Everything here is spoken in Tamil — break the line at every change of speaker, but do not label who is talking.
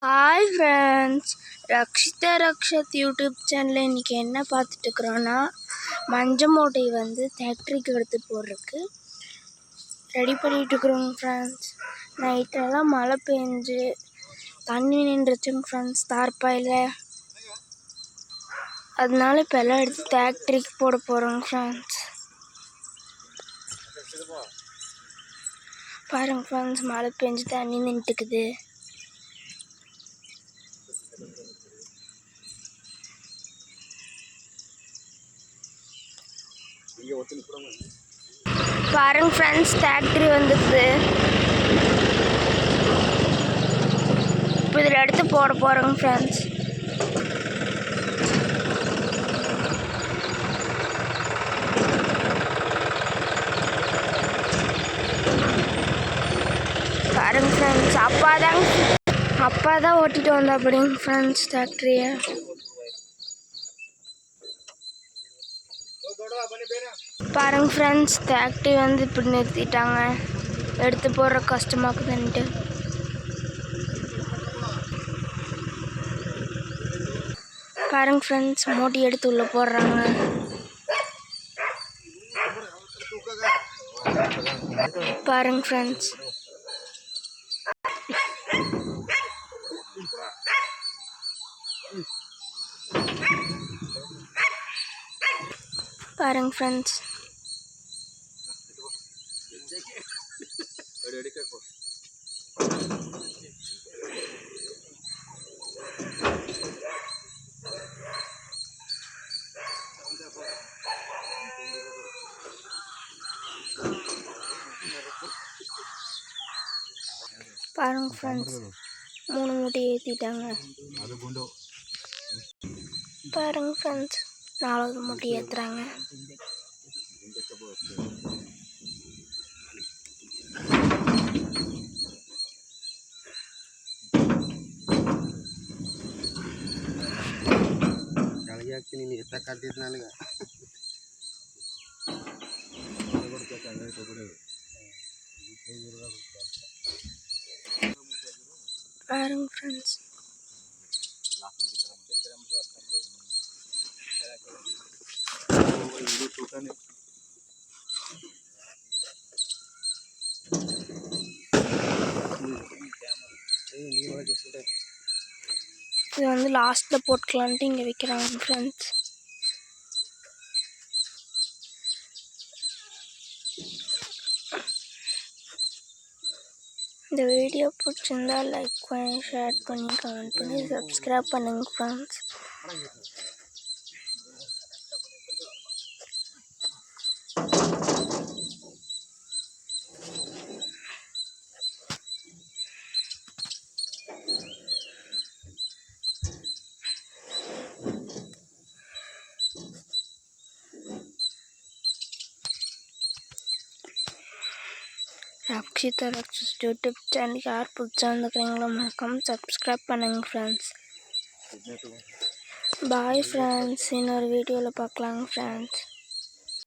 ஹாய் ஃப்ரெண்ட்ஸ், ரக்ஷிதா ரக்ஷத் யூடியூப் சேனலில் இன்றைக்கி என்ன பார்த்துட்ருக்குறோன்னா, மஞ்சள் மூட்டை ஃபேக்ட்ரிக்கு எடுத்து போடுறதுக்கு ரெடி பண்ணிகிட்ருக்குறோங்க ஃப்ரெண்ட்ஸ். நைட்டெல்லாம் மழை பெஞ்சு தண்ணி நின்றுச்சுங்க ஃப்ரெண்ட்ஸ் தார்பாயில். அதனால இப்போ எல்லாம் எடுத்து ஃபேக்ட்ரிக்கு போட போகிறோங்க ஃப்ரெண்ட்ஸ். பாருங்க ஃப்ரெண்ட்ஸ், மழை பெஞ்சு தண்ணி நின்றுட்டுக்குது. பாருங்க ஃப்ரெண்ட்ஸ், ஃபேக்ட்ரி வந்துக்குது. இப்போ இதில் எடுத்து போட போகிறோங்க ஃப்ரெண்ட்ஸ். பாருங்க ஃப்ரெண்ட்ஸ், அப்பா தான் ஓட்டிகிட்டு வந்தா அப்படிங்க ஃப்ரெண்ட்ஸ் ஃபேக்ட்ரியை. பாருங்க ஃப்ரெண்ட்ஸ், ஃபேக்ட்ரி இப்படி நிறுத்திட்டாங்க, எடுத்து போடுற கஷ்டமாக்குதுன்ட்டு. பாருங்க ஃப்ரெண்ட்ஸ், மூட்டை எடுத்து உள்ளே போடுறாங்க. பாருங்க ஃப்ரெண்ட்ஸ், பாருங்க ஃப்ரெண்ட்ஸ், பாருங்க ஃப்ரெண்ட்ஸ், 3 மூட்டை ஏற்றிட்டாங்க. பாருங்க ஃப்ரெண்ட்ஸ், 4வது மூட்டை ஏற்றுறாங்க. பாருங்க ஃப்ரெண்ட்ஸ், இது லாஸ்ட்டில் போட்டுக்கலான்ட்டு இங்கே வைக்கிறாங்க ஃப்ரெண்ட்ஸ். இந்த வீடியோ பிடிச்சிருந்தா லைக் பண்ணி, ஷேர் பண்ணி, கமெண்ட் பண்ணி, சப்ஸ்கிரைப் பண்ணுங்க ஃப்ரெண்ட்ஸ். ரக்ஷிதா ரக்ஷத் யூடியூப் சேனல் யார் புதுசாக வந்துக்கிறீங்களோ மறக்காம சப்ஸ்கிரைப் பண்ணுங்க ஃப்ரெண்ட்ஸ். பாய் ஃப்ரெண்ட்ஸ், இன்னொரு வீடியோவில் பார்க்கலாங்க ஃப்ரெண்ட்ஸ்.